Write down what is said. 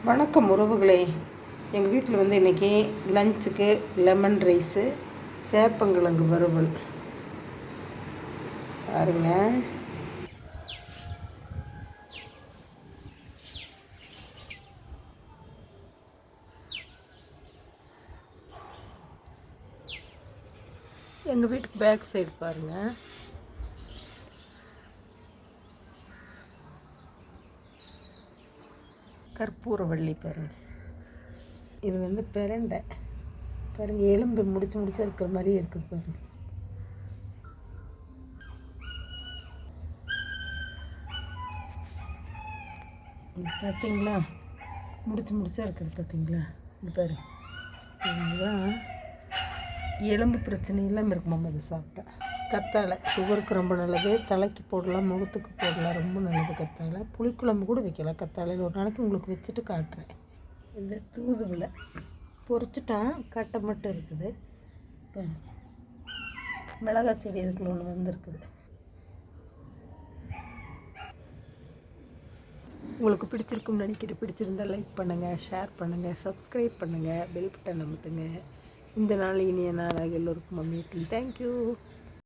வணக்கம் உறவுகளே. எங்கள் வீட்டில் வந்து இன்றைக்கி லஞ்சுக்கு லெமன் ரைஸு, சேப்பங்கிழங்கு வறுவல் பாருங்க. எங்கள் வீட்டுக்கு பேக் சைடு பாருங்கள். கற்பூரவள்ளி பாருங்கள். இது வந்து பிரண்டை பாருங்கள், எலும்பு முடிச்சு இருக்கிற மாதிரி இருக்குது பாருங்கள். பார்த்தீங்களா, முடிச்சா இருக்குது பார்த்தீங்களா. இது பாரு, இதுதான் எலும்பு பிரச்சனை இல்லாமல் இருக்குமாம் அது சாப்பிட்டா. கத்தாழை சுகருக்கு ரொம்ப நல்லது, தலைக்கு போடலாம், முகத்துக்கு போடலாம், ரொம்ப நல்லது. கத்தாழை புளிக்குழம்பு கூட வைக்கலாம். கத்தாழையில் ஒரு நாளைக்கு உங்களுக்கு வச்சுட்டு காட்டுறேன். இந்த தூதுவளை பொரிச்சிட்டான், கட்டை மட்டும் இருக்குது. இப்போ மிளகாய் செடி இதுக்குள்ள ஒன்று வந்திருக்குது. உங்களுக்கு பிடிச்சிருக்கும்னு நினைக்கிறேன். பிடிச்சிருந்தால் லைக் பண்ணுங்கள், ஷேர் பண்ணுங்கள், சப்ஸ்கிரைப் பண்ணுங்கள், பெல் பட்டன் அமுத்துங்க. இந்த நாள் இனிய நாளாக எல்லோருக்கும் அமையட்டும். தேங்க்யூ.